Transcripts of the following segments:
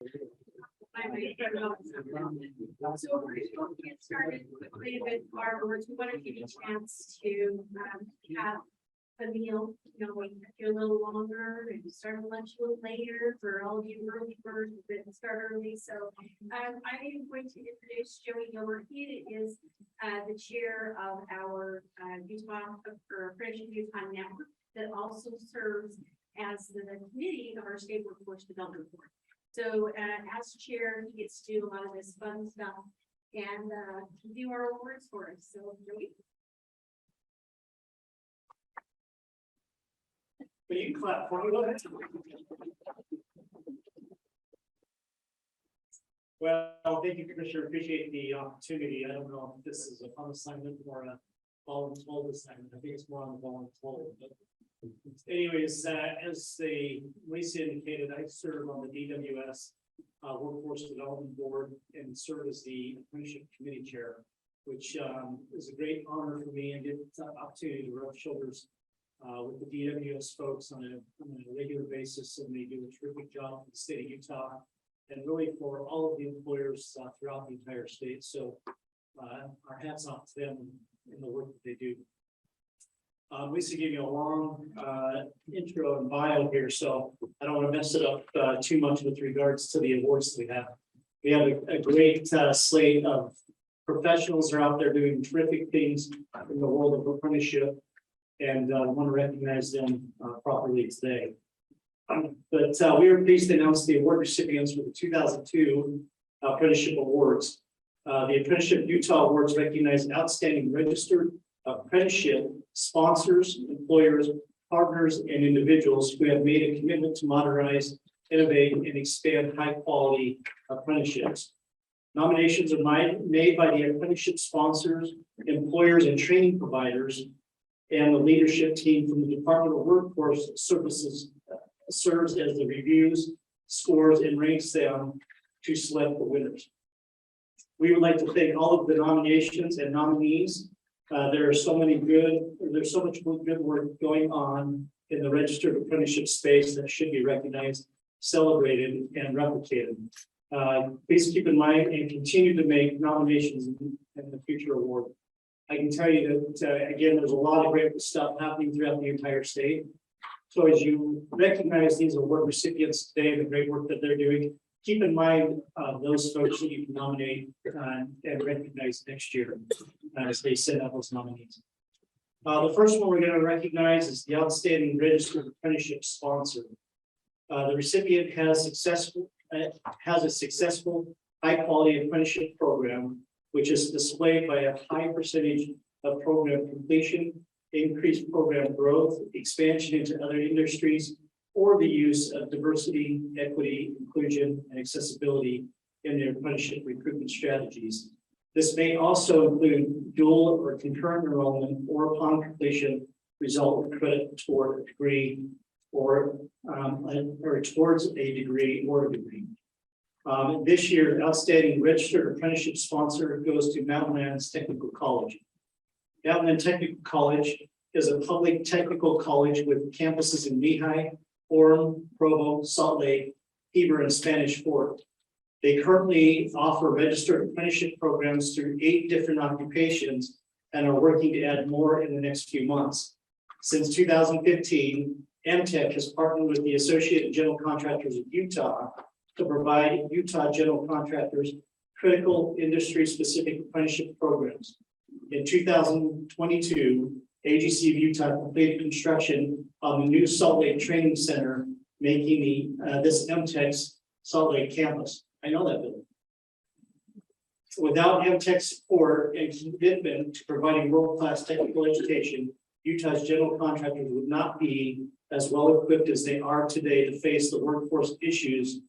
So we're going to get started quickly with our words. We want to give you a chance to have a meal, wait a little longer and start lunch a little later for all of you early birds who didn't start early. So I am going to introduce Joey Gilbert. He is the chair of our Apprenticeship Utah Network that also serves as the committee of our state workforce development board. So as chair, he gets to do a lot of this fun stuff and do our awards for us. So Joey. Will you clap for me? Well, thank you, Commissioner. Appreciate the opportunity. I don't know if this is a fun assignment or a voluntold assignment. I think it's more on the voluntold. But anyways, as Lisa indicated, I serve on the DWS Workforce Development Board and serve as the Apprenticeship Committee Chair, which is a great honor for me and get the opportunity to rub shoulders with the DWS folks on a regular basis, and they do a terrific job for the state of Utah and really for all of the employers throughout the entire state. So our hats off to them in the work that they do. Lisa gave you a long intro and bio here, so I don't want to mess it up too much with regards to the awards that we have. We have a great slate of professionals that are out there doing terrific things in the world of apprenticeship, and I want to recognize them properly today. But we are pleased to announce the award recipients for the 2002 Apprenticeship Awards. The Apprenticeship Utah Awards recognize outstanding registered apprenticeship sponsors, employers, partners, and individuals who have made a commitment to modernize, innovate, and expand high-quality apprenticeships. Nominations are made by the apprenticeship sponsors, employers, and training providers, and the leadership team from the Department of Workforce Services serves as the reviews, scores, and ranks them to select the winners. We would like to thank all of the nominations and nominees. There's so much good work going on in the registered apprenticeship space that should be recognized, celebrated, and replicated. Please keep in mind and continue to make nominations in the future award. I can tell you that, again, there's a lot of great stuff happening throughout the entire state. So as you recognize these award recipients today, the great work that they're doing, keep in mind those folks that you can nominate and recognize next year as they send out those nominees. The first one we're going to recognize is the outstanding registered apprenticeship sponsor. The recipient has a successful high-quality apprenticeship program, which is displayed by a high percentage of program completion, increased program growth, expansion into other industries, or the use of diversity, equity, inclusion, and accessibility in their apprenticeship recruitment strategies. This may also include dual or concurrent enrollment, or upon completion, result in credit toward a degree or towards a degree or a degree. This year, outstanding registered apprenticeship sponsor goes to Mountainlands Technical College. Mountainland Technical College is a public technical college with campuses in Lehigh, Orem, Provo, Salt Lake, Heber, and Spanish Fort. They currently offer registered apprenticeship programs through 8 different occupations and are working to add more in the next few months. Since 2015, MTech has partnered with the Associated General Contractors of Utah to provide Utah general contractors critical industry-specific apprenticeship programs. In 2022, AGC of Utah completed construction on the new Salt Lake Training Center, making this MTech's Salt Lake campus. I know that building. Without MTech support and commitment to providing world-class technical education, Utah's general contractors would not be as well equipped as they are today to face the workforce issues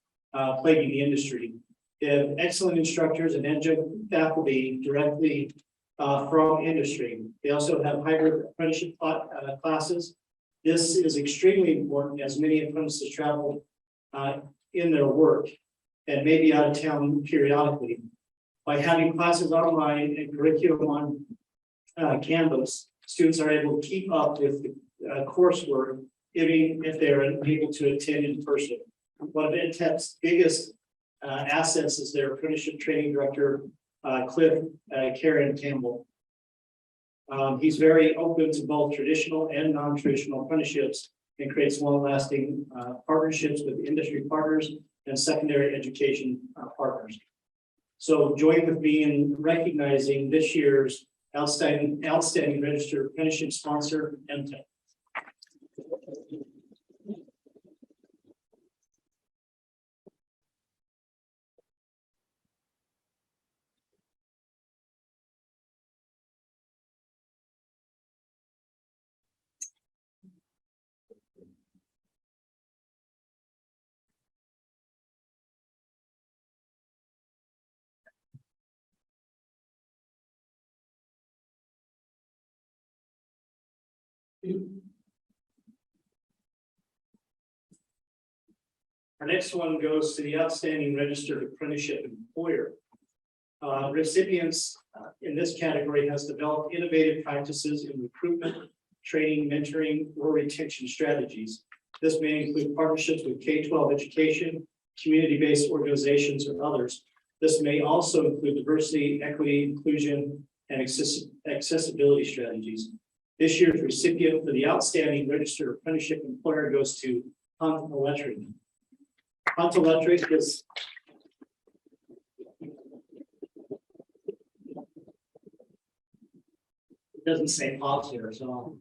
plaguing the industry. They have excellent instructors and adjunct faculty directly from industry. They also have hybrid apprenticeship classes. This is extremely important as many apprentices travel in their work and may be out of town periodically. By having classes online and curriculum on Canvas, students are able to keep up with the coursework, even if they are unable to attend in person. One of EdTech's biggest assets is their apprenticeship training director, Cliff Karen Campbell. He's very open to both traditional and non-traditional apprenticeships and creates long-lasting partnerships with industry partners and secondary education partners. So join with me in recognizing this year's outstanding registered apprenticeship sponsor, MTech. Our next one goes to the outstanding registered apprenticeship employer. Recipients in this category has developed innovative practices in recruitment, training, mentoring, or retention strategies. This may include partnerships with K-12 education, community-based organizations, or others. This may also include diversity, equity, inclusion, and accessibility strategies. This year's recipient for the outstanding registered apprenticeship employer goes to Hunt Electric. Hunt Electric is it doesn't say pause here, so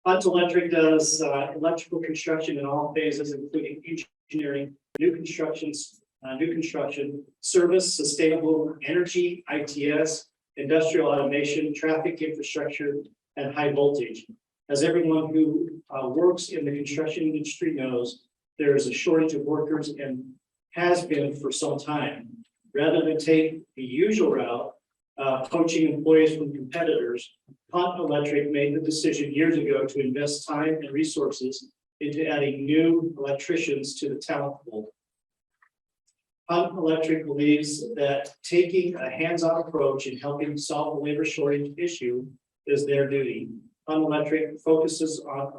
Hunt Electric does electrical construction in all phases, including engineering, new construction, service, sustainable energy, ITS, industrial automation, traffic infrastructure, and high voltage. As everyone who works in the construction industry knows, there is a shortage of workers and has been for some time. Rather than take the usual route, poaching employees from competitors, Hunt Electric made the decision years ago to invest time and resources into adding new electricians to the talent pool. Hunt Electric believes that taking a hands-on approach in helping solve the labor shortage issue is their duty. Hunt Electric focuses on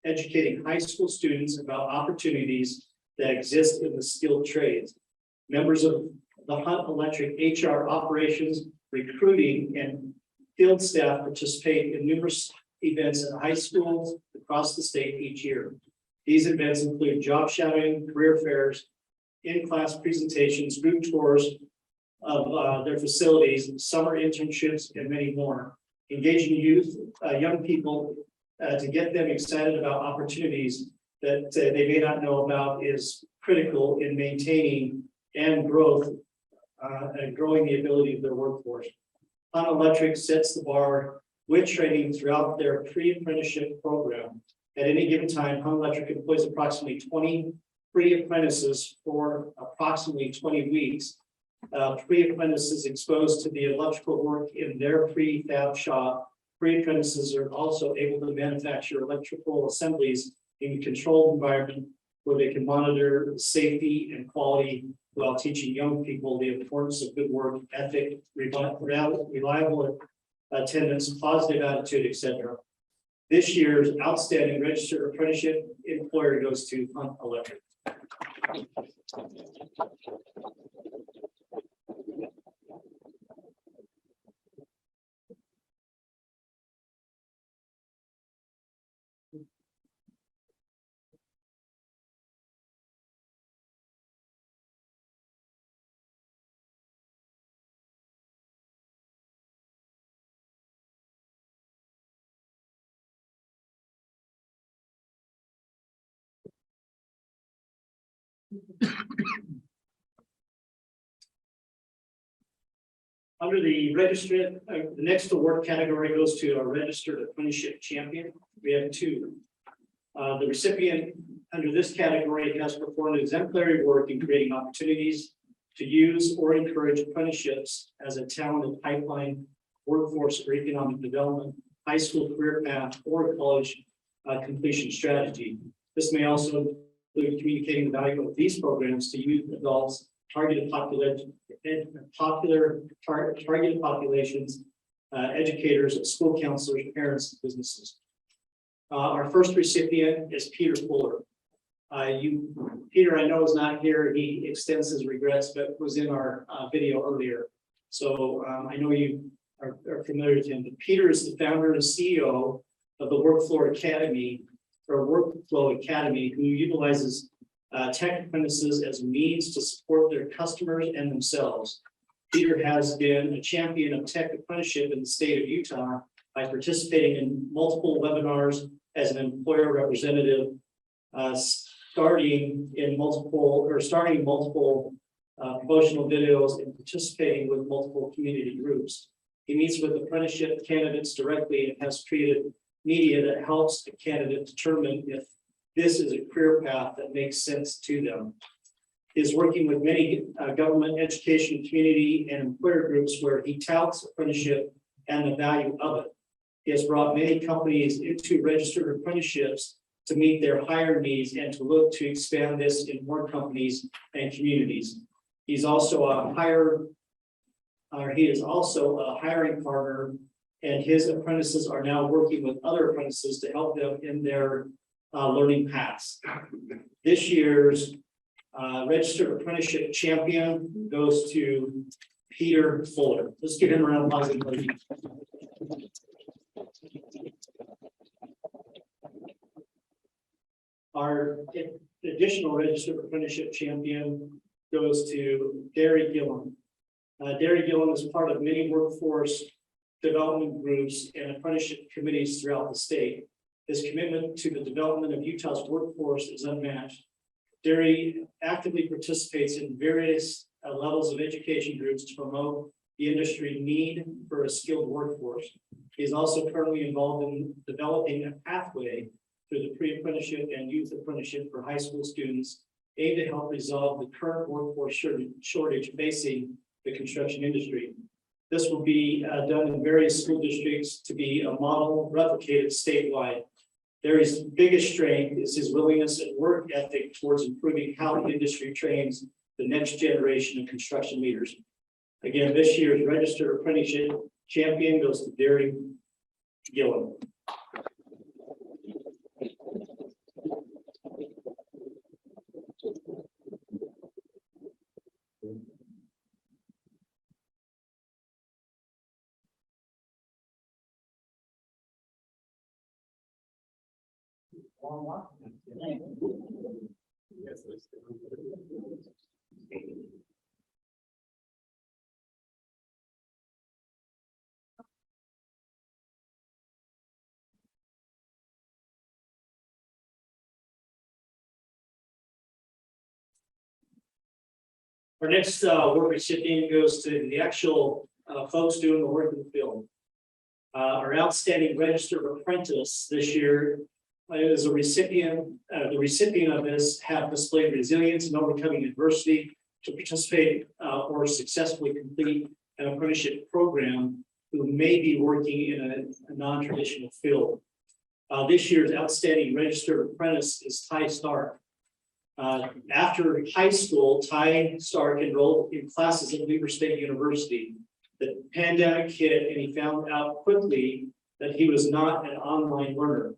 educating high school students about opportunities that exist in the skilled trades. Members of the Hunt Electric HR operations, recruiting, and field staff participate in numerous events at high schools across the state each year. These events include job shadowing, career fairs, in-class presentations, group tours of their facilities, summer internships, and many more. Engaging youth, young people, to get them excited about opportunities that they may not know about is critical in maintaining and growing the ability of their workforce. Hunt Electric sets the bar with training throughout their pre-apprenticeship program. At any given time, Hunt Electric employs approximately 20 pre-apprentices for approximately 20 weeks. Pre-apprentices exposed to the electrical work in their prefab shop. Pre-apprentices are also able to manufacture electrical assemblies in a controlled environment where they can monitor safety and quality while teaching young people the importance of good work ethic, reliable attendance, positive attitude, etc. This year's outstanding registered apprenticeship employer goes to Hunt Electric. Under the registered, the next award category goes to a registered apprenticeship champion. We have two. The recipient under this category has performed exemplary work in creating opportunities to use or encourage apprenticeships as a talented pipeline workforce for economic development, high school career path, or college completion strategy. This may also include communicating the value of these programs to youth, adults, targeted populations, educators, school counselors, parents, and businesses. Our first recipient is Peter Fuller. Peter, I know is not here. He extends his regrets, but was in our video earlier. So I know you are familiar with him. But Peter is the founder and CEO of the Workflow Academy, who utilizes tech apprentices as a means to support their customers and themselves. Peter has been a champion of tech apprenticeship in the state of Utah by participating in multiple webinars as an employer representative, starting multiple promotional videos and participating with multiple community groups. He meets with apprenticeship candidates directly and has created media that helps the candidate determine if this is a career path that makes sense to them. He is working with many government, education, community, and employer groups where he touts apprenticeship and the value of it. He has brought many companies into registered apprenticeships to meet their hire needs and to look to expand this in more companies and communities. He's also a hiring partner, and his apprentices are now working with other apprentices to help them in their learning paths. This year's registered apprenticeship champion goes to Peter Fuller. Let's give him a round of applause. Our additional registered apprenticeship champion goes to Derry Gillum. Derry Gillum is part of many workforce development groups and apprenticeship committees throughout the state. His commitment to the development of Utah's workforce is unmatched. Derry actively participates in various levels of education groups to promote the industry need for a skilled workforce. He is also currently involved in developing a pathway through the pre-apprenticeship and youth apprenticeship for high school students, aimed to help resolve the current workforce shortage facing the construction industry. This will be done in various school districts to be a model replicated statewide. Derry's biggest strength is his willingness and work ethic towards improving how the industry trains the next generation of construction leaders. Again, this year's registered apprenticeship champion goes to Derry Gillum. Our next work recipient goes to the actual folks doing the work in the field. Our outstanding registered apprentice this year is a recipient. The recipient of this have displayed resilience in overcoming adversity to participate or successfully complete an apprenticeship program who may be working in a non-traditional field. This year's outstanding registered apprentice is Ty Stark. After high school, Ty Stark enrolled in classes at Weber State University. The pandemic hit and he found out quickly that he was not an online learner.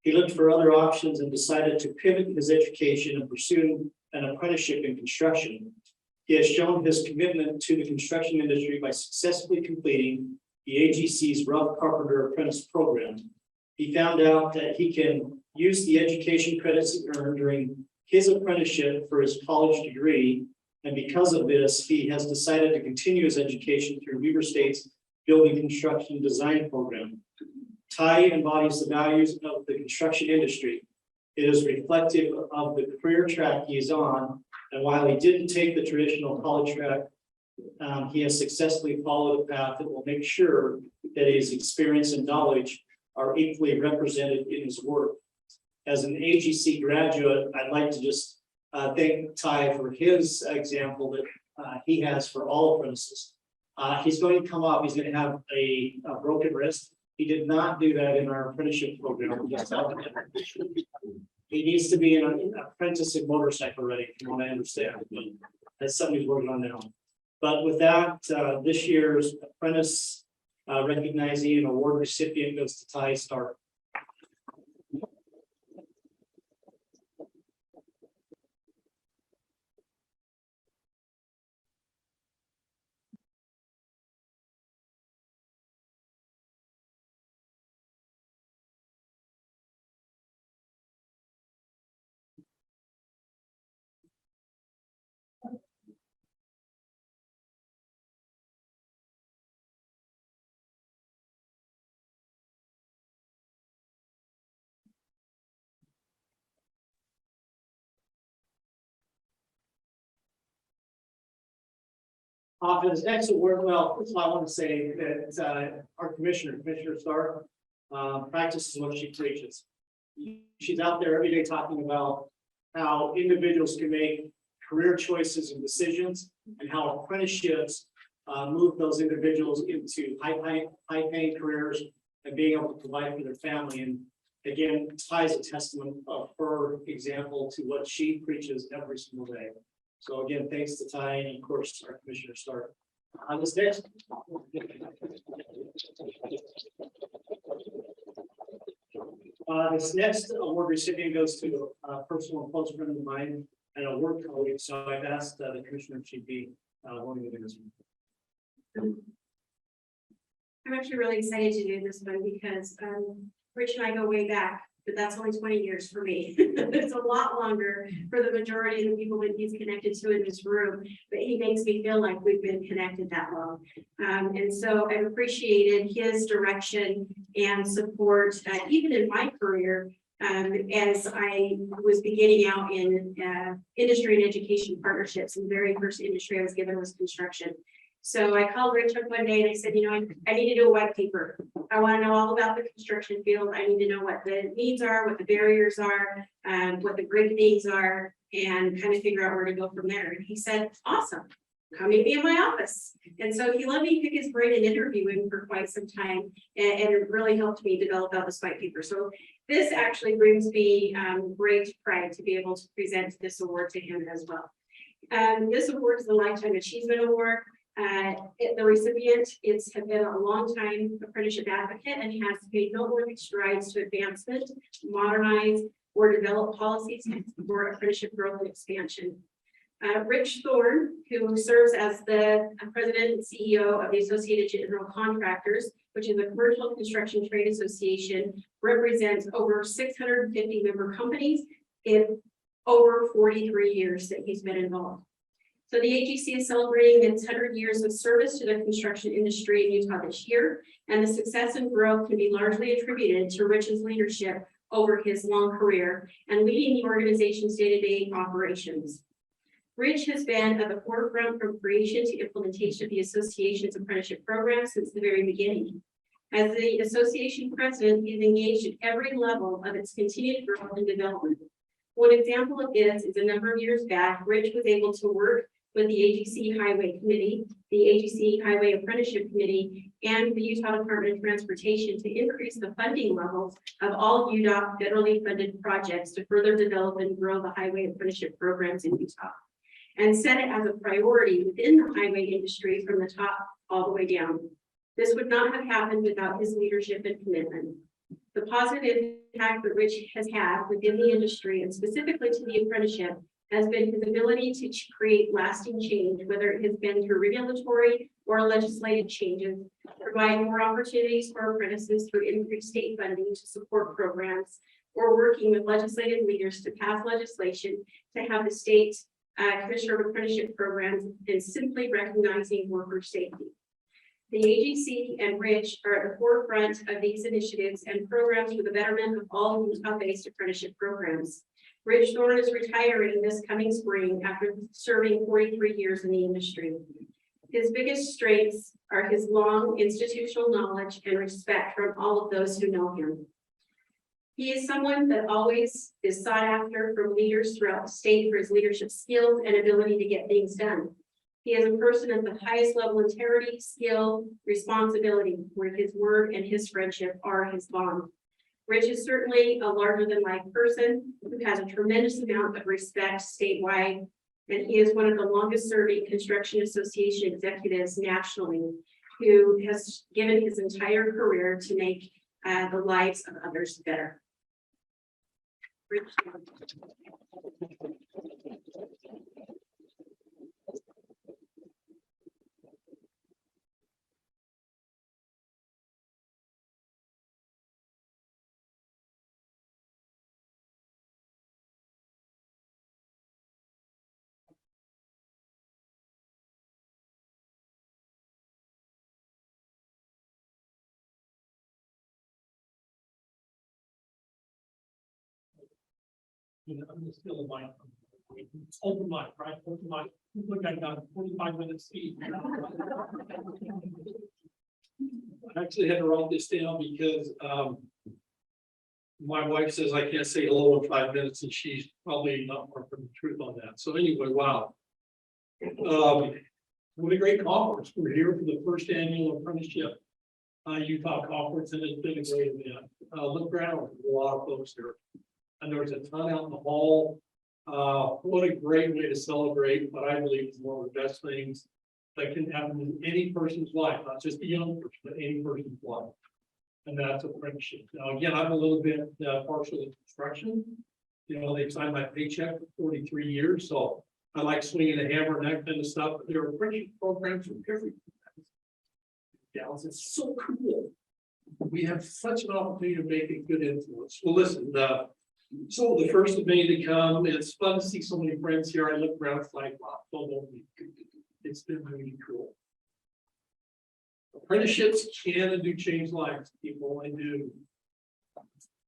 He looked for other options and decided to pivot his education and pursue an apprenticeship in construction. He has shown his commitment to the construction industry by successfully completing the AGC's Rough Carpenter Apprentice Program. He found out that he can use the education credits he earned during his apprenticeship for his college degree, and because of this, he has decided to continue his education through Weber State's Building Construction Design Program. Ty embodies the values of the construction industry. It is reflective of the career track he is on, and while he didn't take the traditional college track, he has successfully followed a path that will make sure that his experience and knowledge are equally represented in his work. As an AGC graduate, I'd like to just thank Ty for his example that he has for all apprentices. He's going to come up, he's going to have a broken wrist. He did not do that in our apprenticeship program. He needs to be an apprentice in motorcycle ready, from what I understand. But that's something he's working on now. But with that, this year's apprentice recognizing and award recipient goes to Ty Stark. For this next award, well, first of all, I want to say that our Commissioner Starr, practices what she preaches. She's out there every day talking about how individuals can make career choices and decisions, and how apprenticeships move those individuals into high paying careers and being able to provide for their family. And again, ties a testament of her example to what she preaches every single day. So again, thanks to Ty and of course our Commissioner Stark. On this next. This next award recipient goes to a personal and close friend of mine and a work colleague. So I've asked the Commissioner if she'd be willing to do this one. I'm actually really excited to do this one because Rich and I go way back, but that's only 20 years for me. It's a lot longer for the majority of the people that he's connected to in this room, but he makes me feel like we've been connected that long. And so I've appreciated his direction and support, even in my career, as I was beginning out in industry and education partnerships. And the very first industry I was given was construction. So I called Rich up one day and I said, you know, I need to do a white paper. I want to know all about the construction field. I need to know what the needs are, what the barriers are, what the great things are, and kind of figure out where to go from there. And he said, awesome, come meet me in my office. And so he let me pick his brain and interview him for quite some time. And it really helped me develop out this white paper. So this actually brings me great pride to be able to present this award to him as well. This award is the Lifetime Achievement Award. The recipient has been a long time apprenticeship advocate and has made noteworthy strides to advancement, modernize, or develop policies for apprenticeship growth and expansion. Rich Thorne, who serves as the president and CEO of the Associated General Contractors, which is a commercial construction trade association, represents over 650 member companies in over 43 years that he's been involved. So the AGC is celebrating its 100 years of service to the construction industry in Utah this year, and the success and growth can be largely attributed to Rich's leadership over his long career and leading the organization's day-to-day operations. Rich has been at the forefront from creation to implementation of the association's apprenticeship program since the very beginning. As the association president, he's engaged at every level of its continued growth and development. One example of this is a number of years back, Rich was able to work with the AGC Highway Committee, the AGC Highway Apprenticeship Committee, and the Utah Department of Transportation to increase the funding levels of all UDOT federally funded projects to further develop and grow the highway apprenticeship programs in Utah, and set it as a priority within the highway industry from the top all the way down. This would not have happened without his leadership and commitment. The positive impact that Rich has had within the industry and specifically to the apprenticeship has been his ability to create lasting change, whether it has been through regulatory or legislative changes, provide more opportunities for apprentices through increased state funding to support programs, or working with legislative leaders to pass legislation to have the state Commissioner of Apprenticeship programs and simply recognizing worker safety. The AGC and Rich are at the forefront of these initiatives and programs for the betterment of all Utah-based apprenticeship programs. Rich Thorne is retiring this coming spring after serving 43 years in the industry. His biggest strengths are his long institutional knowledge and respect from all of those who know him. He is someone that always is sought after from leaders throughout the state for his leadership skills and ability to get things done. He is a person of the highest level of integrity, skill, responsibility, where his word and his friendship are his bond. Rich is certainly a larger than life person who has a tremendous amount of respect statewide, and he is one of the longest serving construction association executives nationally, who has given his entire career to make the lives of others better. Rich. I'm still in line. Open mic, right? Open mic. Look, I got 45 minutes to eat. I actually had to write this down because my wife says I can't say hello in 5 minutes, and she's probably not far from the truth on that. So anyway, wow. What a great conference. We're here for the first annual Apprenticeship Utah Conference, and it's been a great event. Look around, there's a lot of folks here. And there was a ton out in the hall. What a great way to celebrate what I believe is one of the best things that can happen in any person's life, not just a young person, but any person's life. And that's apprenticeship. Now, again, I'm a little bit partial to construction. You know, they signed my paycheck for 43 years, so I like swinging a hammer and that kind of stuff. But there are apprenticeship programs for everything. Gals, it's so cool. We have such an opportunity to make a good influence. Well, listen, so the first of May to come, it's fun to see so many friends here. I look around, it's like, wow, it's been really cool. Apprenticeships can and do change lives, people. They do.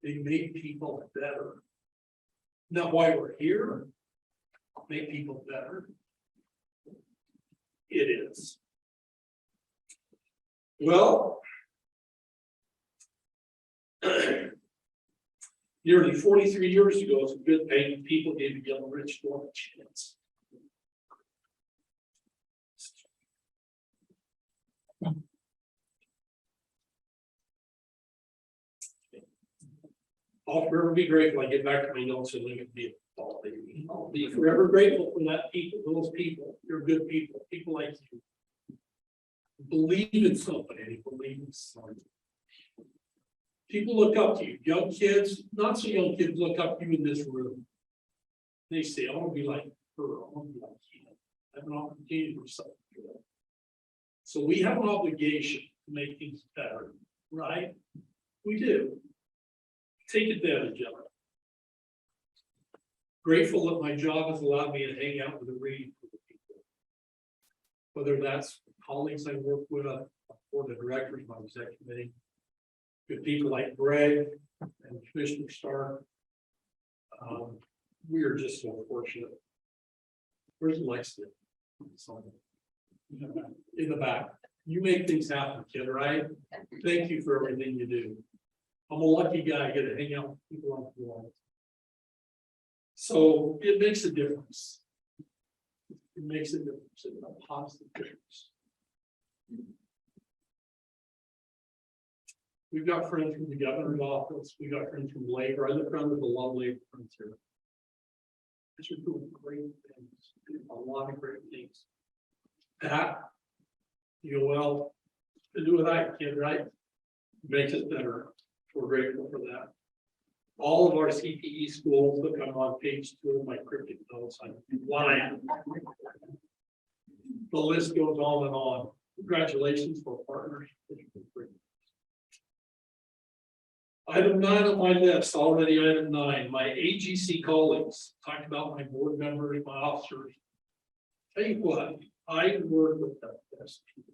They make people better. Not why we're here, make people better. It is. Well, nearly 43 years ago, some good paying people gave a young rich boy a chance. I'll forever be grateful. I get back to my notes and look at the I'll be forever grateful for that people, those people. You're good people, people like you. Believe in somebody, believe in somebody. People look up to you, young kids, not so young kids look up to you in this room. They say, I want to be like her, I want to be like him. I have an opportunity for something. So we have an obligation to make things better, right? We do. Take advantage of it. Grateful that my job has allowed me to hang out with a range of people. Whether that's colleagues I work with, or the directors of my executive committee, good people like Greg and Commissioner Starr. We are just so fortunate. Where's Lexington? In the back. You make things happen, kid, right? Thank you for everything you do. I'm a lucky guy. I get to hang out with people on the wall. So it makes a difference. It makes a difference, a positive difference. We've got friends from the governor's office. We got friends from labor. I look around with a lot of labor friends here. They're doing great things, a lot of great things. Pat, you go, well, to do with that, kid, right? Makes us better. We're grateful for that. All of our CPE schools, look, I'm on page 2 of my cryptic notes. I'm lying. The list goes on and on. Congratulations for partners. Item 9 on my list, already item 9. My AGC colleagues, talked about my board members, my officers. Tell you what, I work with the best people.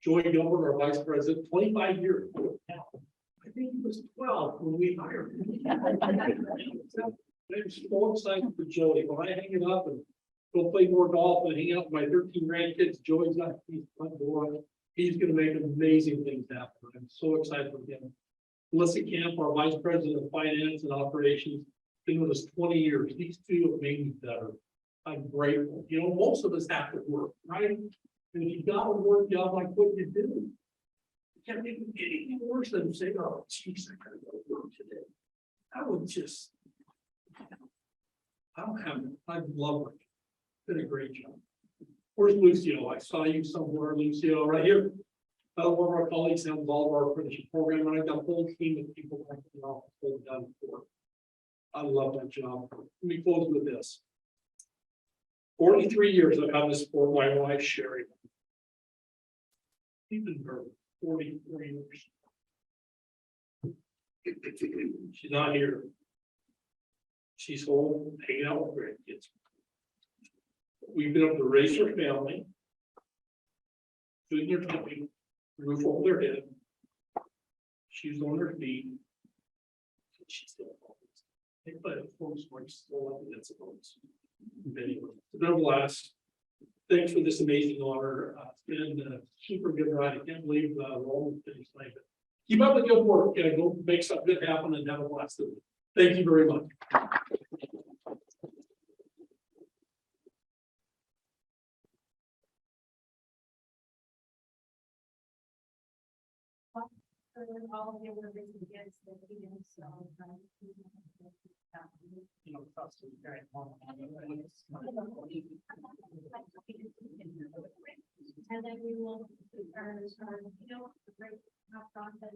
Joy Gilbert, our vice president, 25 years. I think he was 12 when we hired him. I'm so excited for Joey. When I hang it up and go play more golf and hang out with my 13 grandkids, Joey's got his front door. He's going to make amazing things happen. I'm so excited for him. Melissa Camp, our vice president of finance and operations, been with us 20 years. These two have made me better. I'm grateful. You know, most of us have to work, right? And if you got a work job like what you do, you can't make it any worse than saying, oh, geez, I gotta go to work today. I would just, I love it. Did a great job. Where's Lucio? I saw you somewhere, Lucio, right here. One of our colleagues handles all of our apprenticeship program, and I've got a whole team of people that have done before. I love that job. Let me close with this. 43 years I've had this for my wife, Sherry. Even her 44 years. She's not here. She's home, hanging out with grandkids. We've been able to raise her family, food in their tummy, roof over their head. She's on her feet. she's still. But folks were still up against votes. But anyway, nevertheless, thanks for this amazing honor. It's been a super good ride. I can't believe we're all finished like it. Keep up the good work. Go make something good happen and have a blast. Thank you very much. All of you were raised against the meeting, so. You know, trust is very important. And then we will, you know, break up process.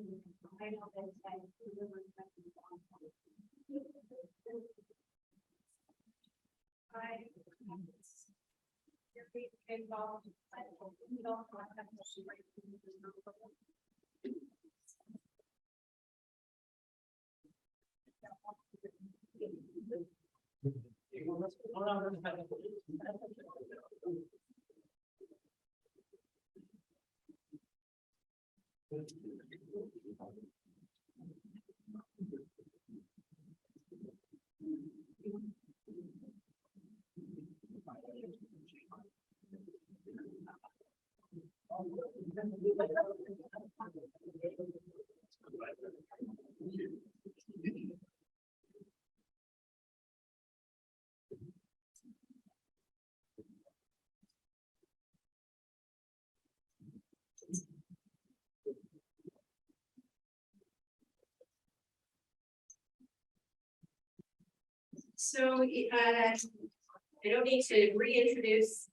I know that it's like. You're involved. You don't have to. So, I don't need to reintroduce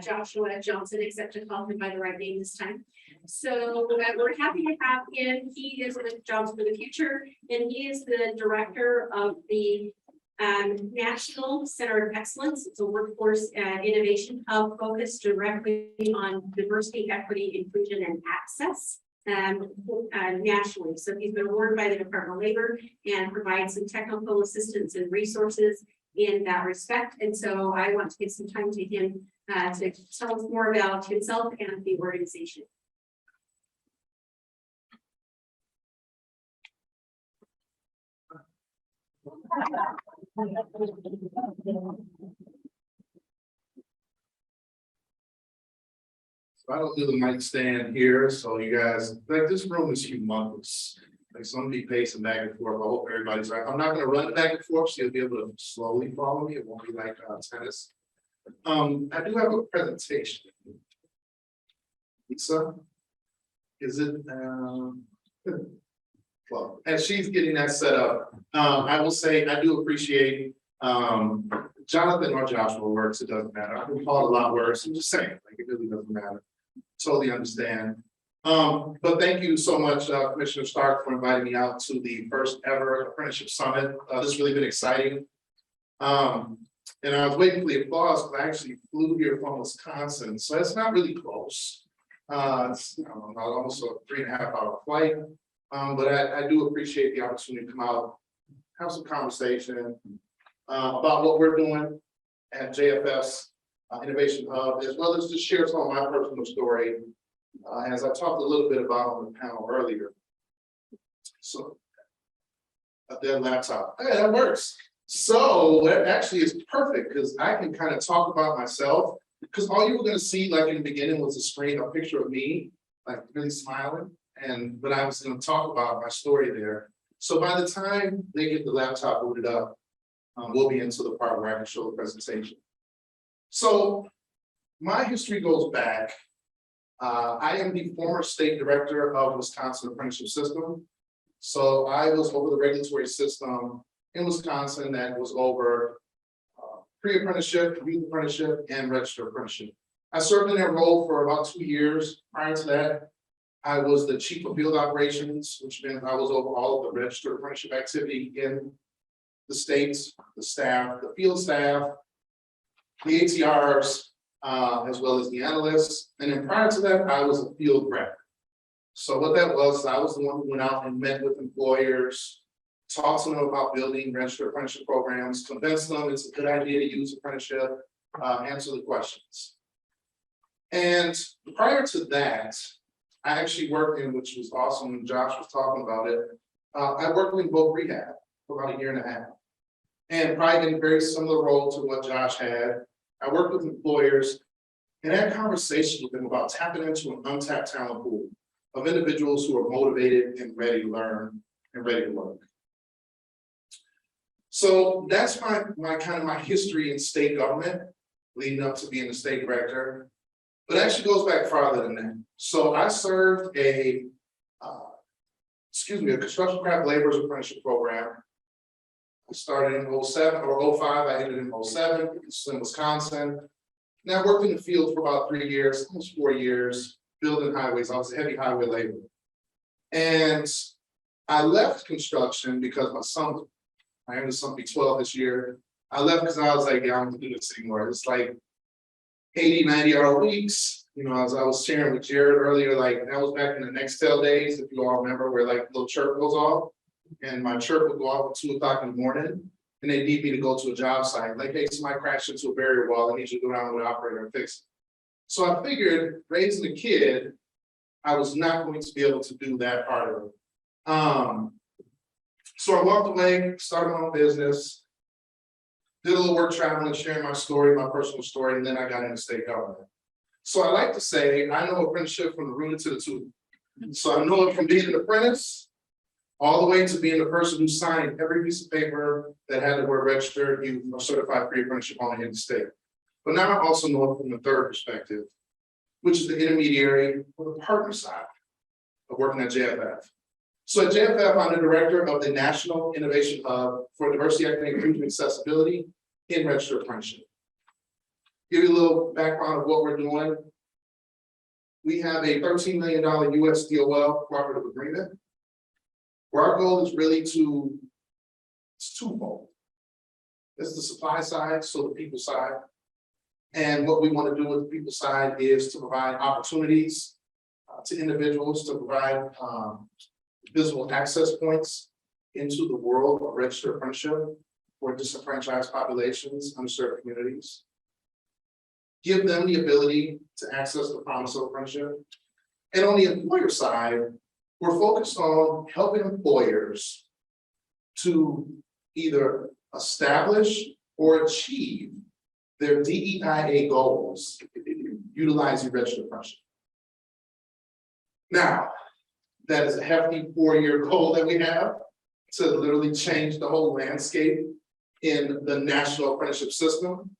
Joshua Johnson, except to call him by the right name this time. So we're happy to have him. He is with Jobs for the Future, and he is the director of the National Center of Excellence. It's a workforce innovation hub focused directly on diversity, equity, inclusion, and access nationally. So he's been awarded by the Department of Labor and provides some technical assistance and resources in that respect. And so I want to give some time to him to tell us more about himself and the organization. So I don't do the mic stand here, so you guys, like, this room is humongous. Like, somebody pacing back and forth. I hope everybody's right. I'm not gonna run back and forth, so you'll be able to slowly follow me. It won't be like tennis. I do have a presentation. Lisa, is it well, as she's getting that set up, I will say I do appreciate Jonathan or Joshua works, it doesn't matter. I've been called a lot worse. I'm just saying, like, it really doesn't matter. Totally understand. But thank you so much, Commissioner Stark, for inviting me out to the first ever Apprenticeship Summit. This has really been exciting. And I was waiting for the applause, but I actually flew here from Wisconsin, so it's not really close. It's almost a 3.5-hour flight. But I do appreciate the opportunity to come out, have some conversation about what we're doing at JFS Innovation Hub, as well as just share some of my personal story, as I talked a little bit about on the panel earlier. So, their laptop, hey, that works. So that actually is perfect because I can kind of talk about myself, because all you were going to see, like in the beginning, was a picture of me, like really smiling, but I was going to talk about my story there. So by the time they get the laptop booted up, we'll be into the part where I can show the presentation. So my history goes back. I am the former state director of Wisconsin Apprenticeship System. So I was over the regulatory system in Wisconsin that was over pre-apprenticeship, youth apprenticeship, and registered apprenticeship. I served in that role for about 2 years. Prior to that, I was the chief of field operations, which meant I was over all of the registered apprenticeship activity in the states, the staff, the field staff, the ATRs, as well as the analysts. And then prior to that, I was a field rep. So what that was, I was the one who went out and met with employers, talked to them about building registered apprenticeship programs, convinced them it's a good idea to use apprenticeship, answer the questions. And prior to that, I actually worked in, which was awesome when Josh was talking about it, I worked in both rehab. for about a year and a half. And probably in a very similar role to what Josh had. I worked with employers and had conversations with them about tapping into an untapped talent pool of individuals who are motivated and ready to learn and ready to work. So that's my kind of my history in state government, leading up to being the state director. But it actually goes back farther than that. So I served a construction craft laborers apprenticeship program. I started in 07 or 05, I ended in 07, this is in Wisconsin. Now I worked in the field for about 3 years, almost 4 years, building highways. I was a heavy highway laborer. And I left construction because my youngest son will be 12 this year. I left because I was like, yeah, I don't do this anymore. It's like 80, 90-hour weeks. You know, as I was sharing with Jared earlier, like that was back in the Nextel days, if you all remember, where like little chirp goes off. And my chirp would go off at 2 o'clock in the morning. And they need me to go to a job site. Like, hey, somebody crashed into a barrier wall. I need you to go down with the operator and fix it. So I figured, raising a kid, I was not going to be able to do that part of it. So I walked away, started my own business, did a little work traveling, sharing my story, my personal story, and then I got into state government. So I like to say, I know apprenticeship from the rooter to the tutor. So I know it from being an apprentice, all the way to being the person who signed every piece of paper that had the word registered youth or certified pre-apprenticeship on it in the state. But now I also know it from the third perspective, which is the intermediary or the partner side of working at JFF. So at JFF, I'm the director of the National Innovation Hub for Diversity, Equity, and Inclusion Accessibility in Registered Apprenticeship. Give you a little background of what we're doing. We have a $13 million US DOL cooperative agreement, where our goal is really it's twofold. It's the supply side, so the people side. And what we want to do with the people side is to provide opportunities to individuals, to provide visible access points into the world of registered apprenticeship for disenfranchised populations, underserved communities. Give them the ability to access the promise of apprenticeship. And on the employer side, we're focused on helping employers to either establish or achieve their DEIA goals utilizing registered apprenticeship. Now, that is a hefty 4-year goal that we have to literally change the whole landscape in the national apprenticeship system.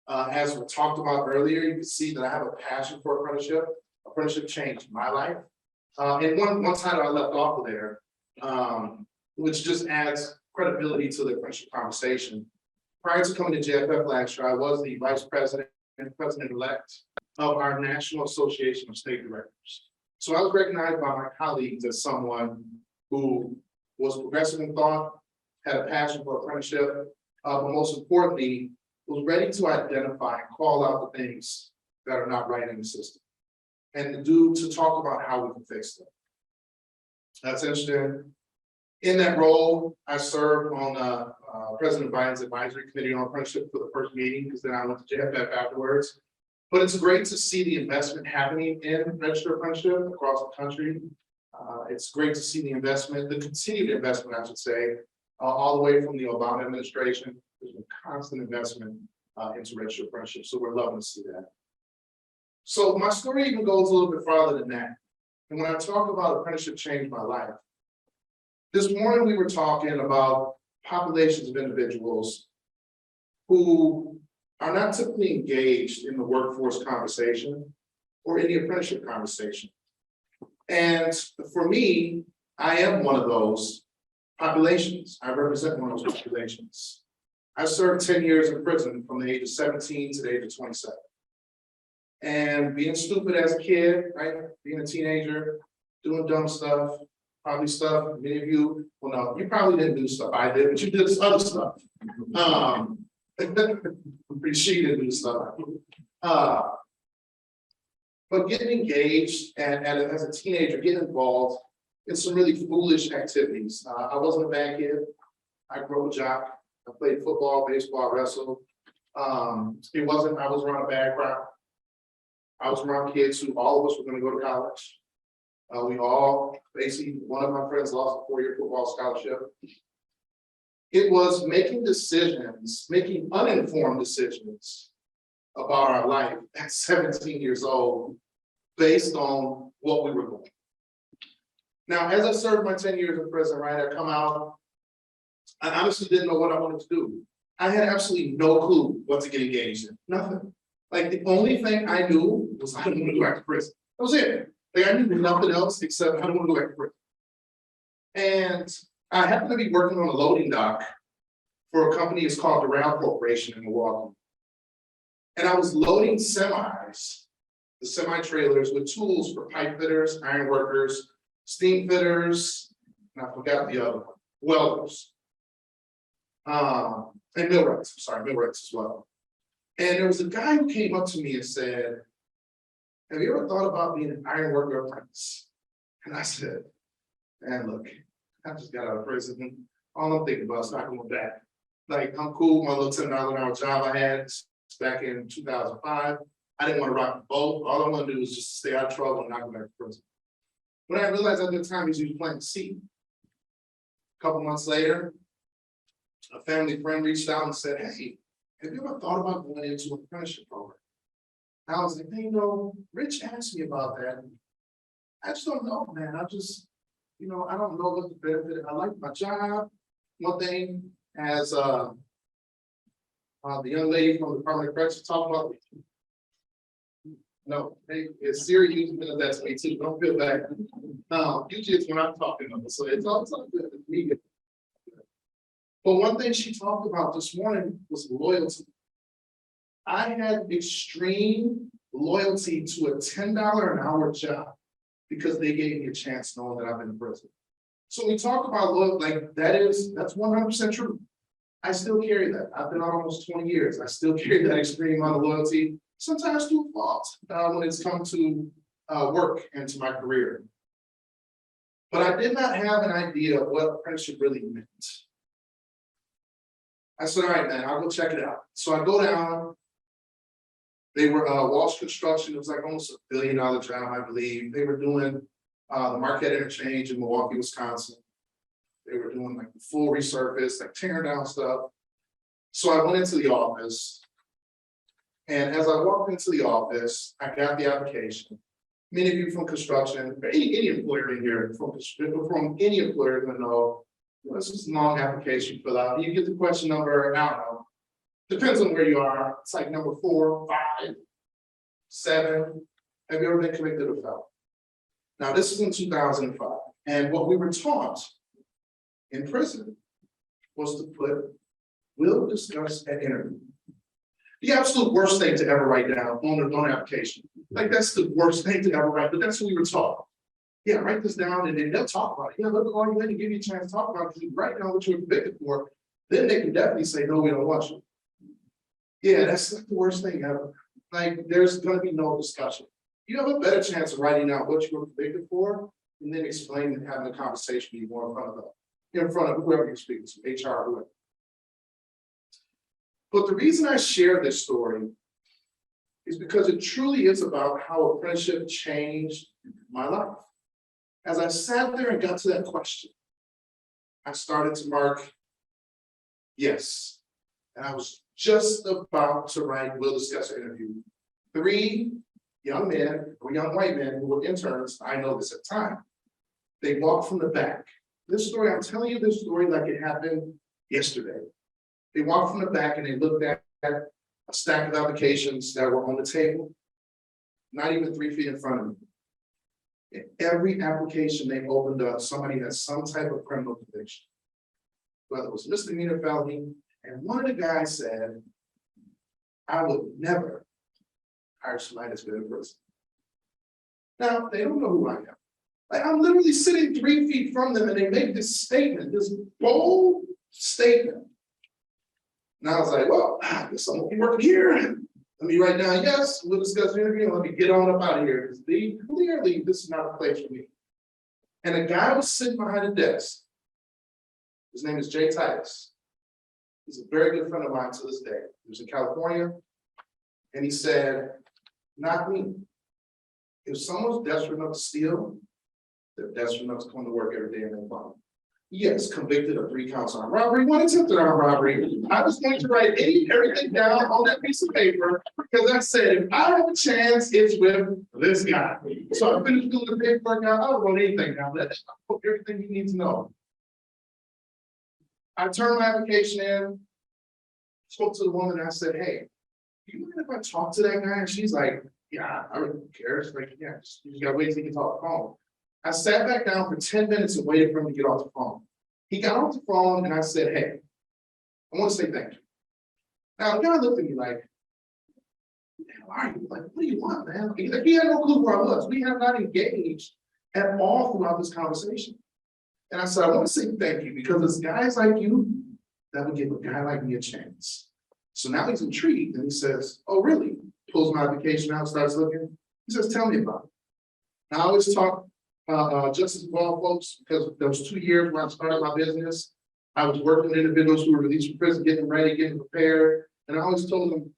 As we talked about earlier, you can see that I have a passion for apprenticeship. Apprenticeship changed my life. And one title I left off of there, which just adds credibility to the apprenticeship conversation. Prior to coming to JFF last year, I was the vice president and president-elect of our National Association of State Directors. So I was recognized by my colleagues as someone who was progressive in thought, had a passion for apprenticeship, but most importantly, was ready to identify and call out the things that are not right in the system, and to talk about how we can fix them. That's interesting. In that role, I served on President Biden's advisory committee on apprenticeship for the first meeting, because then I went to JFF afterwards. But it's great to see the investment happening in registered apprenticeship across the country. It's great to see the investment, the continued investment, I should say, all the way from the Obama administration. There's been constant investment into registered apprenticeship, so we're loving to see that. So my story even goes a little bit farther than that. And when I talk about apprenticeship changed my life, this morning we were talking about populations of individuals who are not typically engaged in the workforce conversation or in the apprenticeship conversation. And for me, I am one of those populations. I represent one of those populations. I served 10 years in prison from the age of 17 to the age of 27. And being stupid as a kid, right? Being a teenager, doing dumb stuff, probably stuff many of you, well, no, you probably didn't do stuff I did, but you did other stuff. I'm pretty sure you didn't do stuff. But getting engaged and as a teenager, getting involved in some really foolish activities. I wasn't a bad kid. I grew up a jock. I played football, baseball, wrestled. I was around a bad crowd. I was around kids who all of us were going to go to college. We all, basically, one of my friends lost a 4-year football scholarship. It was making decisions, making uninformed decisions about our life at 17 years old, based on what we were going. Now, as I served my 10 years in prison, right, I come out, I honestly didn't know what I wanted to do. I had absolutely no clue what to get engaged in, nothing. Like, the only thing I knew was I didn't want to go back to prison. That was it. Like, I knew nothing else except I don't want to go back to prison. And I happened to be working on a loading dock for a company, it's called the Rail Corporation in Milwaukee. And I was loading semis, the semi-trailers with tools for pipe fitters, iron workers, steam fitters, and I forgot the other one, welders. And millwrights, millwrights as well. And there was a guy who came up to me and said, have you ever thought about being an iron worker apprentice? And I said, man, look, I just got out of prison. All I'm thinking about is not going back. Like, I'm cool, my little $10 an hour job I had back in 2005. I didn't want to rock the boat. All I want to do was just stay out of trouble and not go back to prison. When I realized at the time he was planting seed. A couple months later, a family friend reached out and said, hey, have you ever thought about going into an apprenticeship program? And I was like, hey, Rich asked me about that. I just don't know, man. I just, I don't know what the benefit. I like my job. One thing, as the young lady from the Department of Corrections talked about. No, hey, it's Siri using that to me too. Don't feel bad. Usually it's when I'm talking to them, so it's all good. It's me. But one thing she talked about this morning was loyalty. I had extreme loyalty to a $10 an hour job because they gave me a chance knowing that I've been in prison. So we talk about loyalty, like that's 100% true. I still carry that. I've been out almost 20 years. I still carry that extreme amount of loyalty, sometimes to a fault when it's come to work and to my career. But I did not have an idea of what apprenticeship really meant. I said, all right, man, I'll go check it out. So I go down. They were Walsh Construction. It was like almost $1 billion job, I believe. They were doing the Marquette Interchange in Milwaukee, Wisconsin. They were doing like the full resurface, like tearing down stuff. So I went into the office. And as I walked into the office, I got the application. Many of you from construction, any employer in here, from any employer gonna know, this is a long application to fill out. You get the question number, I don't know. Depends on where you are. It's like number 4, 5, 7. Have you ever been convicted of felony? Now, this is in 2005. And what we were taught in prison was to put, we'll discuss at interview. The absolute worst thing to ever write down on an application. Like, that's the worst thing to ever write, but that's what we were taught. Yeah, write this down and then they'll talk about it. Yeah, they'll call you in and give you a chance to talk about it because you write down what you were convicted for. Then they can definitely say, no, we don't want you. Yeah, that's like the worst thing ever. Like, there's going to be no discussion. You have a better chance of writing out what you were convicted for and then explaining and having a conversation you want in front of whoever you're speaking to, HR, whoever. But the reason I share this story is because it truly is about how apprenticeship changed my life. As I sat there and got to that question, I started to mark yes. And I was just about to write, we'll discuss an interview. 3 young men or young white men who were interns, I know this at the time, they walked from the back. This story, I'm telling you this story like it happened yesterday. They walked from the back and they looked at a stack of applications that were on the table, not even 3 feet in front of me. In every application they opened up, somebody had some type of criminal conviction, whether it was misdemeanor, felony. And one of the guys said, I would never hire somebody that's been in prison. Now, they don't know who I am. Like, I'm literally sitting 3 feet from them and they make this statement, this bold statement. And I was like, well, I guess I'm gonna be working here. Let me write down, yes, we'll discuss the interview. Let me get on up out of here. Because clearly, this is not a place for me. And a guy was sitting behind a desk. His name is Jay Titus. He's a very good friend of mine to this day. He was in California. And he said, not me. If someone's desperate enough to steal, they're desperate enough to come to work every day and make money. Yes, convicted of 3 counts on robbery, 1 attempted on robbery. I was going to write everything down on that piece of paper because I said, if I have a chance, it's with this guy. So I finished doing the paperwork out. I don't want anything down. That's everything you need to know. I turned my application in, spoke to the woman, and I said, hey, do you mind if I talk to that guy? And she's like, yeah, I don't care. It's like, yeah, you just gotta wait till he can talk the phone. I sat back down for 10 minutes and waited for him to get off the phone. He got off the phone and I said, hey, I want to say thank you. Now the guy looked at me like, who are you? Like, what do you want, man? Like, he had no clue who I was. We have not engaged at all throughout this conversation. And I said, I want to say thank you because it's guys like you that would give a guy like me a chance. So now he's intrigued and he says, oh, really? Pulls my application out, starts looking. He says, tell me about it. Now I always talk just as well, folks, because there was 2 years when I started my business. I was working with individuals who were released from prison, getting ready, getting prepared. And I always told them,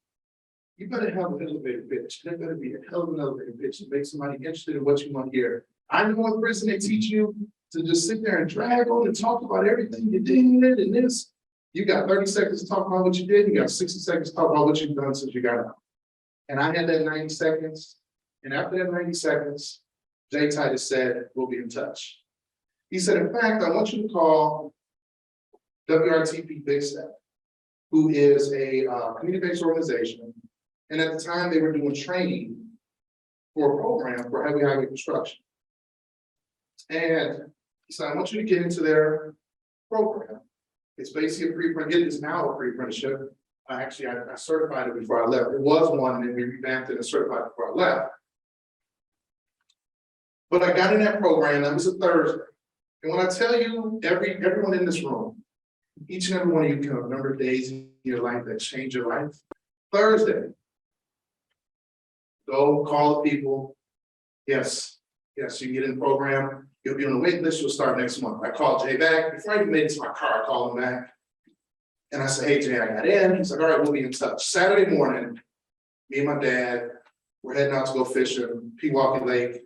you better have an elevator pitch. There better be a hell of an elevator pitch to make somebody interested in what you want to hear. I know in prison they teach you to just sit there and drag on and talk about everything you did and this. You got 30 seconds to talk about what you did. You got 60 seconds to talk about what you've done since you got out. And I had that 90 seconds. And after that 90 seconds, Jay Titus said, we'll be in touch. He said, in fact, I want you to call WRTP Big Step, who is a community-based organization. And at the time, they were doing training for a program for heavy highway construction. And he said, I want you to get into their program. It's basically a pre-apprenticeship. It is now a pre-apprenticeship. I certified it before I left. It was one, and then we revamped it and certified it before I left. But I got in that program. That was a Thursday. And when I tell you, everyone in this room, each and every one of you can remember days in your life that change your life. Thursday, go call the people. Yes, you get in the program. You'll be on the wait list. You'll start next month. I called Jay back. Before I even made it to my car, I called him back. And I said, hey, Jay, I got in. He's like, all right, we'll be in touch. Saturday morning, me and my dad, we're heading out to go fishing, Pewaukee Lake.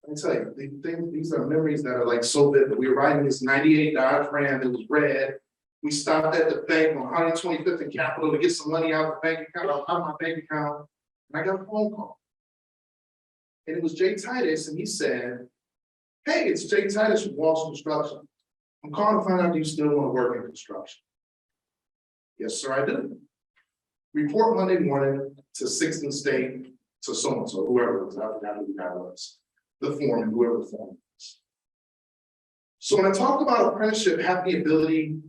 Let me tell you, these are memories that are like so vivid. We were riding this 98 Dodge Ram that was red. We stopped at the bank on 125th and Capitol to get some money out of the bank account, out of my bank account. And I got a phone call. And it was Jay Titus, and he said, hey, it's Jay Titus from Walsh Construction. I'm calling to find out, do you still want to work in construction? Yes, sir, I do. Report Monday morning to 6th and State to so-and-so, whoever it was, I forgot who the guy was, the foreman, whoever the foreman was. So when I talked about apprenticeship having the ability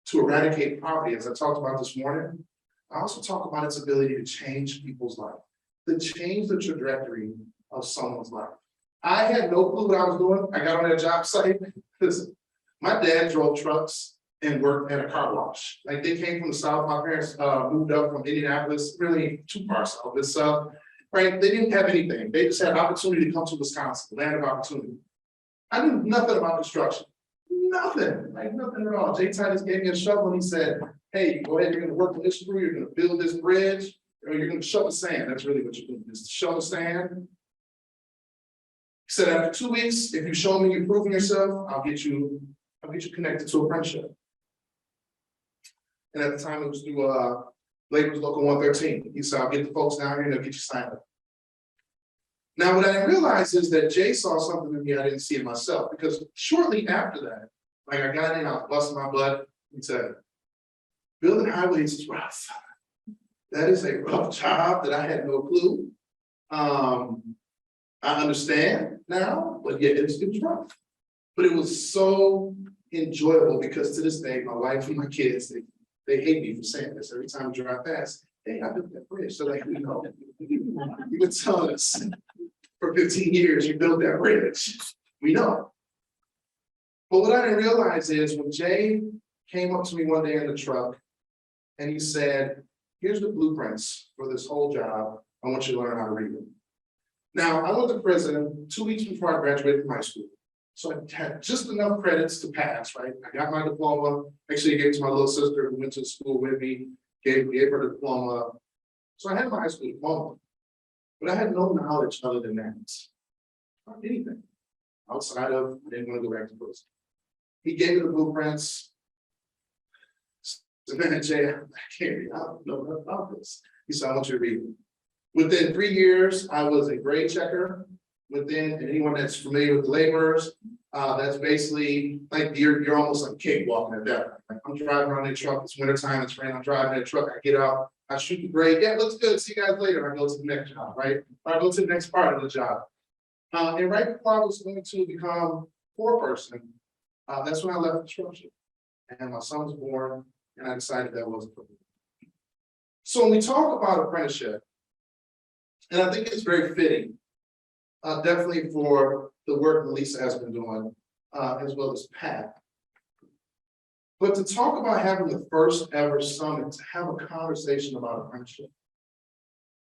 to eradicate poverty, as I talked about this morning, I also talk about its ability to change people's life, to change the trajectory of someone's life. I had no clue what I was doing. I got on that job site because my dad drove trucks and worked at a car wash. Like they came from the South. My parents moved up from Indianapolis, really too far south. It's right. They didn't have anything. They just had opportunity to come to Wisconsin, land of opportunity. I knew nothing about construction. Nothing, like nothing at all. Jay Titus gave me a shovel and he said, hey, go ahead, you're gonna work on this screw, you're gonna build this bridge, or you're gonna shovel sand. That's really what you're doing, is to shovel sand. He said, after 2 weeks, if you show me you're proving yourself, I'll get you connected to apprenticeship. And at the time it was through Labor's Local 113. He said, I'll get the folks down here and they'll get you signed up. Now, what I didn't realize is that Jay saw something in me I didn't see in myself, because shortly after that, like I got in, I was busting my butt. He said, building highways is rough. That is a rough job that I had no clue. I understand now, but yeah, it was rough. But it was so enjoyable because to this day, my wife and my kids, they hate me for saying this. Every time we drive past, hey, I built that bridge. So like, you know, you've been telling us for 15 years you built that bridge. We know. But what I didn't realize is when Jay came up to me one day in the truck and he said, here's the blueprints for this whole job. I want you to learn how to read them. Now, I went to prison 2 weeks before I graduated from high school. So I had just enough credits to pass, right? I got my diploma. Actually, I gave it to my little sister who went to school with me, gave her the diploma. So I had my high school diploma, but I had no knowledge other than that. Not anything outside of, I didn't want to go back to prison. He gave me the blueprints. So man, Jay, I don't know nothing about this. He said, I want you to read it. Within 3 years, I was a grade checker. Within, and anyone that's familiar with the laborers, that's basically like you're almost like cakewalking at that point. Like I'm driving around in a truck, it's wintertime, it's raining, I'm driving in a truck, I get out, I shoot the grade, yeah, looks good, see you guys later, I go to the next job, right? Or I go to the next part of the job. And right before I was going to become foreperson, that's when I left construction. And my son was born, and I decided that wasn't for me. So when we talk about apprenticeship, and I think it's very fitting, definitely for the work Melissa has been doing, as well as Pat. But to talk about having the first ever summit, to have a conversation about apprenticeship,